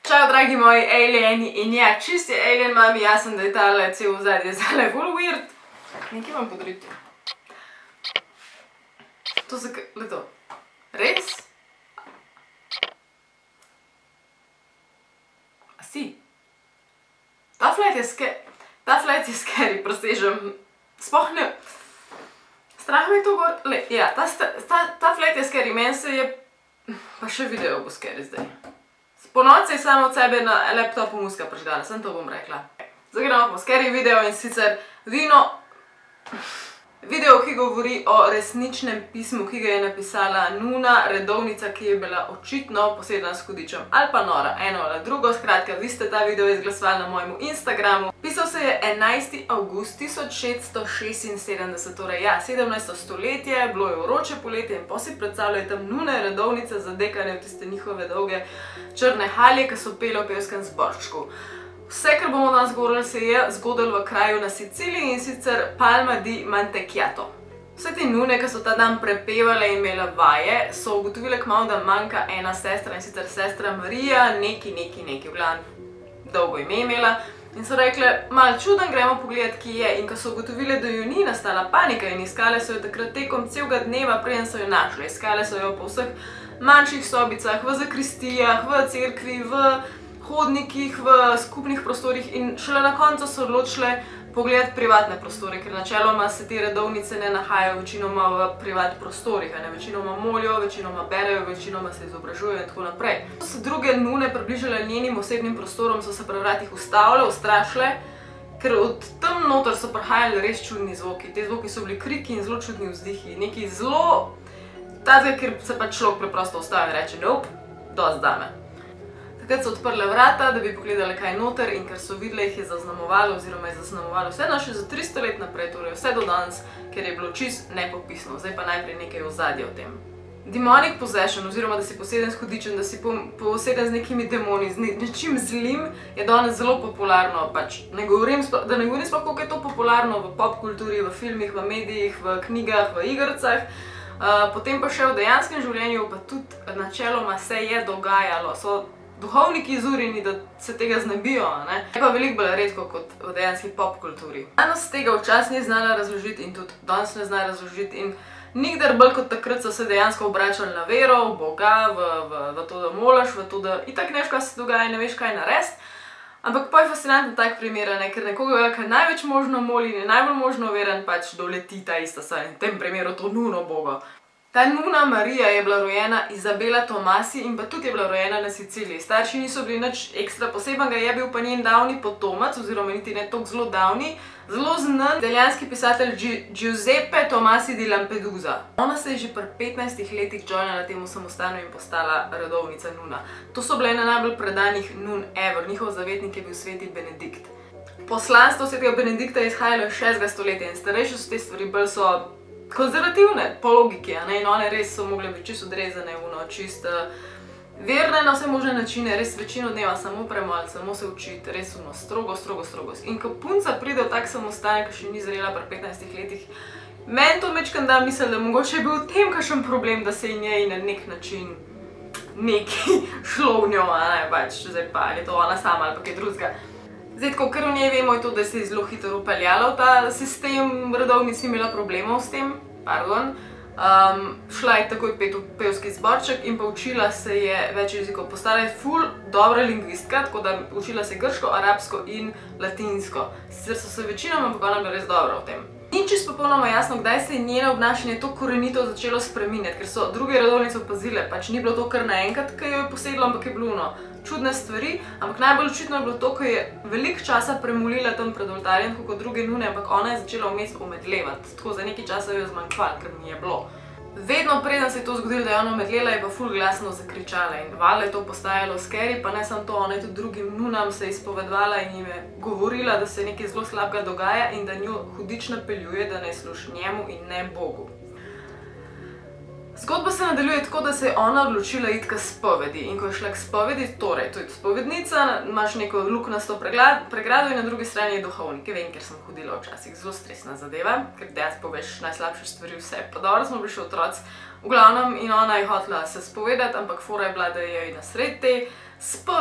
Čau, dragi moji alieni, in ja, čisti alien mami, jaz sem, da je tale cel vzadje zdaj full weird. Nekaj imam podriti. To se le to. Res? A si? Ta flight je scary, prostežem. Sploh ne... Strah me je to gor... Ja, ta flight je scary, meni se je... Pa še video bo scary zdaj. Ponoči je samo od sebe na laptopu muska prižgala, sem to bom rekla. Zdaj gremo po scary video in sicer video, ki govori o resničnem pismu, ki ga je napisala Nuna, redovnica, ki je bila očitno posedena s hudičem ali pa nora, eno ali drugo. Skratka, vi ste ta video izglasovali na mojemu Instagramu. Pisal se je 11. avgust 1676, torej ja, 17. stoletje, bilo je vroče poletje in potem si predstavljaju tam Nune redovnice zadekane v tiste njihove dolge črne halje, ki so pele v pevskem zborčku. Vse, kar bomo danes govorili, se je zgodilo v kraju na Siciliji in sicer Palma di Mantequjato. Vse te nune, ki so ta dan prepevale in imele vaje, so ugotovile kmalu, da manjka ena sestra in sicer sestra Marija, neki, v glavnem dolgo ime imela. In so rekle, malo čuden, gremo pogledati, ki je. In ko so ugotovile, da jo ni, nastala panika in iskale so jo takrat tekom celega dneva, preden so jo našle. Iskale so jo po vseh manjših sobicah, v zakristijah, v cerkvi, v hodnikih, v skupnih prostorih in šele na koncu so odločile pogledati privatne prostore, ker načeloma se te redovnice ne nahajajo večinoma v privat prostorih, večinoma molijo, večinoma berejo, večinoma se izobražujejo in tako naprej. Ko so druge nune približale njenim osebnim prostorom, so se pri vratih ustavile, ustrašile, ker od tam noter so prihajali res čudni zvoki. Te zvoki so bili kriki in zelo čudni vzdihi, neki zelo tazga, ker se pa človek preprosto ustavi in reče, nope, dosti dame. Takrat so odprle vrata, da bi pogledali, kaj je noter, in ker so videle, jih je zaznamovalo oziroma je zaznamovalo vse še za 300 let naprej, torej vse do danes, ker je bilo čist nepopisno. Zdaj pa najprej nekaj ozadja o tem. Demonic possession, oziroma da si poseden s hudičem, da si poseden z nekimi demoni, z nečim zlim, je danes zelo popularno. Da ne govorim sploh, koliko je to popularno v pop kulturi, v filmih, v medijih, v knjigah, v igricah. Potem pa še v dejanskem življenju, pa tudi načeloma se je dogajalo. So duhovniki izurjeni, da se tega znebijo, ne? Je pa veliko bolj redko kot v dejanski pop kulturi. Danes tega včasih ni znala razložiti in tudi danes ne zna razložiti in nikdar bolj kot takrat so se dejansko obračali na vero, v Boga, v to, da moliš, v to, da itak ne veš, kaj se dogaja, ne veš, kaj narediti. Ampak pa je fascinantno tak primer, ker nekoga, ki največ možno moli in je najbolj možno veren, pač doleti ta ista saj, v tem primeru to Nuno Bogo. Ta Nuna Marija je bila rojena Izabela Tomasi in pa tudi je bila rojena na Siciliji. Starši niso bili nič ekstra posebenega, je bil pa njen davni potomac, oziroma niti ne toliko zelo davni, zelo znan italijanski pisatelj Giuseppe Tomasi di Lampedusa. Ona se je že pri 15 letih joinala temu samostanu in postala redovnica Nuna. To so bile ena najbolj predanih nun ever, njihov zavetnik je bil sveti Benedikt. Poslanstvo svetega Benedikta je izhajalo iz 6. stoletja in starejše so te stvari bolj so konzervativne, po logiki, in one res so mogle biti čisto odrezane, čisto verne na vse možne načine, res večino dneva samo premoliti, samo se učiti, res strogo. In ko punca pride v tak samostan, ki še ni zrela pri 15 letih, meni to mečkam da misel, da mogoče je bil v tem kakšen problem, da se je njej na nek način nekaj šlo v njo, pač, zdaj pa je to ona sama ali pa kaj drugega. Zdaj, tako, kar v njej vemo, je to, da se je zelo hitro upeljala v ta sistem, redovnic ni imela problemov s tem, šla je takoj pet v pevski zborček in pa učila se je več jezikov. Postala je ful dobra lingvistka, tako da učila se grško, arabsko in latinsko. Sicer so se večinoma, ampak ona bila res dobra v tem. Ni čisto popolnoma jasno, kdaj se je njeno obnašanje to korenito začelo spreminjati, ker so druge redovnice opazile, pač ni bilo to kar naenkrat, ki jo je posedlo, ampak je bilo čudne stvari, ampak najbolj očitno je bilo to, ko je veliko časa premolila tam pred oltarjem, kot druge nune, ampak ona je začela vmes omedlevati, tako za nekaj časa jo je zmanjkvalo, ker mi je bilo. Vedno preden se je to zgodilo, da je ona omedlela, je pa ful glasno zakričala in valjda je to postajalo scary, pa ne samo to, ona je tudi drugim nunam se izpovedvala in jim je govorila, da se nekaj zelo slabega dogaja in da njo hudič napeljuje, da naj služi njemu in ne Bogu. Zgodba se nadaljuje tako, da se je ona odločila iti k spovedi in ko je šla k spovedi, torej, to je spovednica, imaš neko luknasto pregrado in na drugi strani je duhovnik. Vem, ker sem hodila včasih, zelo stresna zadeva, ker dejansko poveš najslabše stvari vse. Pa dobro smo bili še otroci, v glavnem, in ona je hotela se spovedati, ampak fora je bila, da je na sred te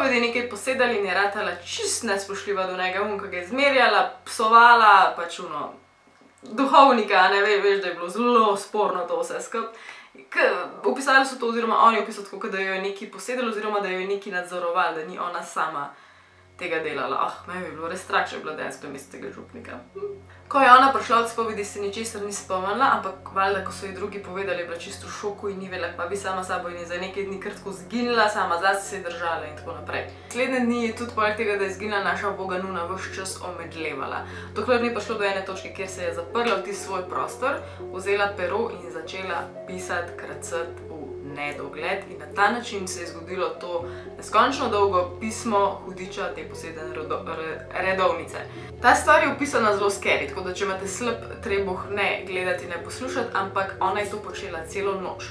spovedi nekaj posedali in je ratala čist nespoštljiva do njega, ki ga je zmerjala, psovala, pač duhovnika, ne veš, da je bilo zelo sporno to vse skup. Opisali so to, oziroma oni opisali tako, da jo je nekaj posedali, oziroma da jo je nekaj nadzorovali, da ni ona sama tega delala. Meni bi bilo res strah, če je bila dejansko mesto tega župnika. Ko je ona prišla od spovedi, se ničesar ni spomnila, ampak valjda, ko so ji drugi povedali, je bila čisto v šoku in ni vedela, pa bi sama sabo in je za nekaj dni kar tako zginila, sama zase se je držala in tako naprej. Naslednje dni je tudi poleg tega, da je zginila, naša uboga Nuna ves čas omedlevala. Dokler ni prišlo do ene točke, kjer se je zaprla v tisti svoj prostor, vzela pero in začela pisati, kracati v nedogled in na ta način se je zgodilo to neskončno dolgo pismo hudiča te posedene redovnice. Ta stvar je opisana zelo scary, tako da če imate slab trebuh, ne gledati, ne poslušati, ampak ona je to počela celo noč.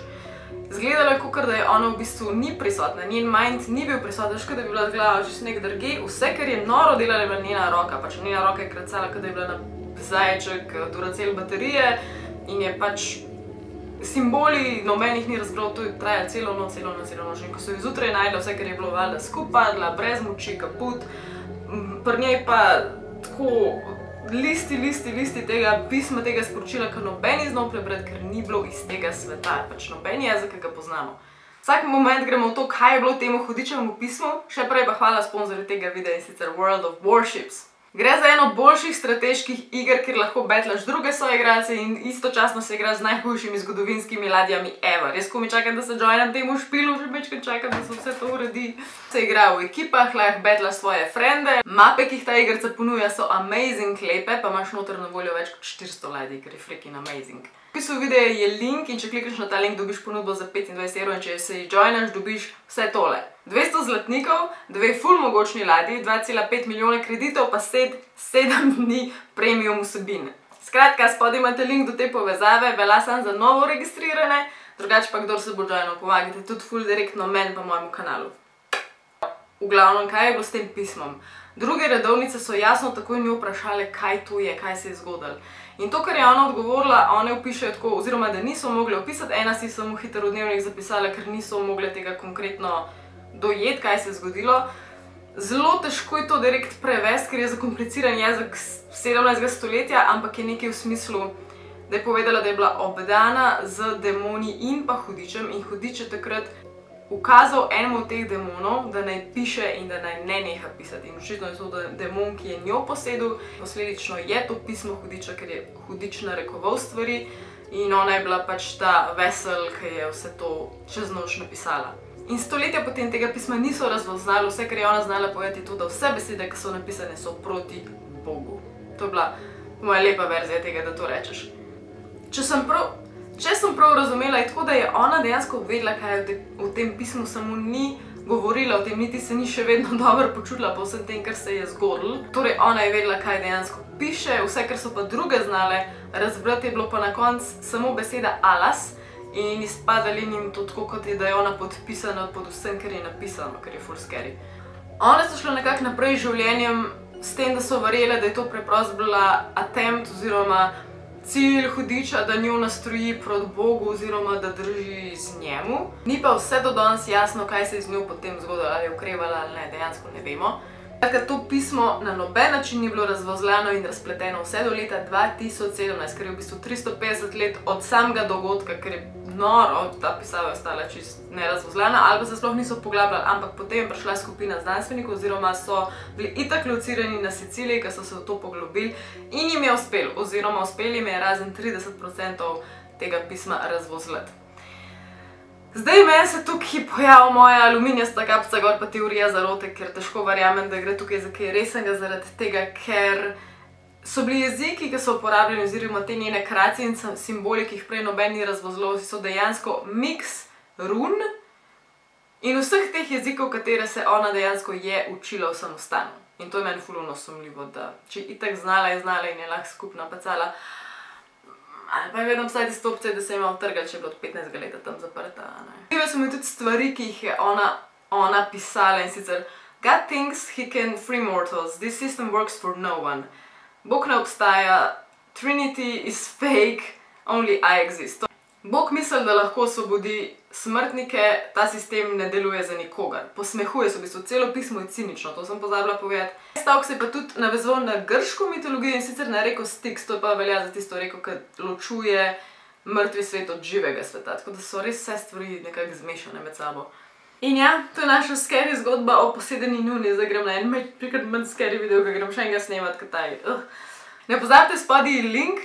Zgledalo je, kakor da je ona v bistvu ni prisotna, njen mind ni bil prisoten, škoda, da bi bila glava čisto nek drugje, vse, kar je noro delala, je bila njena roka, pač njena roka je kracala, kot da je bila na zajček Duracell baterije in je pač simboli, nobenih ni razbral, to je trajalo celo noč. In ko so jo zjutraj najdla, vse, kar je bilo valjda skupadla, brez moči, kaput, pri njej pa tako listi tega pisma, tega sporočila, ker noben je znal prebrati, ker ni bilo iz tega sveta, pač noben jezik, ki ga poznamo. Vsak moment gremo v to, kaj je bilo temu hudičevemu pismu, še prej pa hvala sponzorju tega videa, in sicer World of Warships. Gre za eno boljših strateških iger, kjer lahko betlaš druge soigralce in istočasno se igra z najhujšimi zgodovinskimi ladjami ever. Jaz komaj čakam, da se joinam temu špilu, že večkrat čakam, da se vse to uredi. Se igra v ekipah, lahko betlaš svoje frende. Mape, ki jih ta igrca ponuja, so amazing lepe, pa imaš noter na voljo več kot 400 ladij, ker je freaking amazing. V opisu videa je link in če klikneš na ta link, dobiš ponudbo za 25 € in če se ji joinaš, dobiš vse tole. 200 zlatnikov, 2 full mogočni ladji, 2,5 milijone kreditov, pa 7 dni premium vsebine. Skratka, spodaj imate link do te povezave, velja samo za novo registrirane, drugače pa kdor se bo joinal, pomagajte tudi full direktno meni pa mojemu kanalu. V glavnem, kaj je bilo s tem pismom? Druge redovnice so jasno takoj njo vprašale, kaj to je, kaj se je zgodilo. In to, kar je ona odgovorila, one opišejo tako, oziroma da niso mogle opisati, ena si samo hitro v dnevnik zapisala, ker niso mogle tega konkretno dojeti, kaj se je zgodilo. Zelo težko je to direkt prevesti, ker je zakompliciran jezik 17. stoletja, ampak je nekaj v smislu, da je povedala, da je bila obdana z demoni in pa hudičem in hudič je takrat ukazal enemu od teh demonov, da naj piše in da naj ne neha pisati. In očitno je to demon, ki je njo posedel, posledično je to pismo hudiča, ker je hudič narekoval stvari in ona je bila pač ta vesel, ki je vse to čez noč napisala. In stoletja potem tega pisma niso razpoznali, vse, kar je ona znala povedati, je to, da vse besede, ki so napisane, so proti Bogu. To je bila moja lepa verzija tega, da to rečeš. Če sem prav razumela, je tako, da je ona dejansko vedela, kaj je v tem pismu, samo ni govorila o tem, niti se ni še vedno dobro počutila po vsem tem, kar se je zgodilo. Torej, ona je vedela, kaj dejansko piše, vse, kar so pa druge znale razbrati, je bilo pa na koncu samo beseda alas in izpadali njim to tako, kot je, da je ona podpisana pod vsem, kar je napisano, kar je full scary. One so šle nekako naprej z življenjem s tem, da so verjele, da je to preprosto bila attempt oziroma cilj hudiča, da njo nastroji proti Bogu oziroma da drži z njemu. Ni pa vse do danes jasno, kaj se je z njo potem zgodilo, ali je ukrevala ali ne, dejansko ne vemo. Ker to pismo na noben način ni bilo razvozljano in razpleteno vse do leta 2017, ker je v bistvu 350 let od samega dogodka, ker je noro, ta pisava je ostala čist nerazvozljana, ali pa se sploh niso poglabljali, ampak potem je prišla skupina znanstvenikov oziroma so bili itak locirani na Siciliji, ker so se v to poglobili in jim je uspel, oziroma uspeli jim je razen 30% tega pisma razvozljati. Zdaj meni se tukaj pojavlja moja aluminijasta kapca gor pa teorija zarote, ker težko verjamem, da gre tukaj za kaj resnega zaradi tega, ker so bili jeziki, ki so uporabljeni oziroma te njene kracije in simboli, ki jih prej noben ni razvozljal, so dejansko miks run in vseh teh jezikov, katere se ona dejansko je učila v samostanu. In to je meni fulno sumljivo, da če itak znala je znala in je lahko skupno pacala, ali pa je vedno vsaj tisto opcija, da se ima utrgali, če je bilo od 15 leta tam zaprta. Zanimive so mi tudi stvari, ki jih je ona pisala in sicer God thinks he can free mortals, this system works for no one. Bog ne obstaja, Trinity is fake, only I exist. Bog misli, da lahko osvobodi smrtnike, ta sistem ne deluje za nikogar. Posmehuje se, v bistvu celo pismo je cinično, to sem pozabila povedati. Stavek se je pa tudi navezoval na grško mitologijo in sicer na reko Styx, to pa velja za tisto reko, ki ločuje mrtvi svet od živega sveta, tako da so res vse stvari nekako zmešane med sabo. In ja, to je naša scary zgodba o posedeni nuni, zdaj grem na en manj scary video, ki grem še enega snemat, kaj Ne pozabite spodaj link,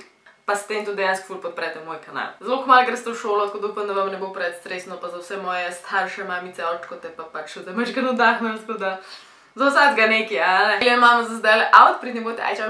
pa s tem tudi dejansko ful podprete moj kanal. Zelo kmalu greste v šolo, tako da upam, da vam ne bo preveč stresno, pa za vse moje starše, mamice, očkote, pa pač da mečka nadahnem, tako da za vsakega nekaj, a ne? Imamo za zdaj out, pridni bote, ajča,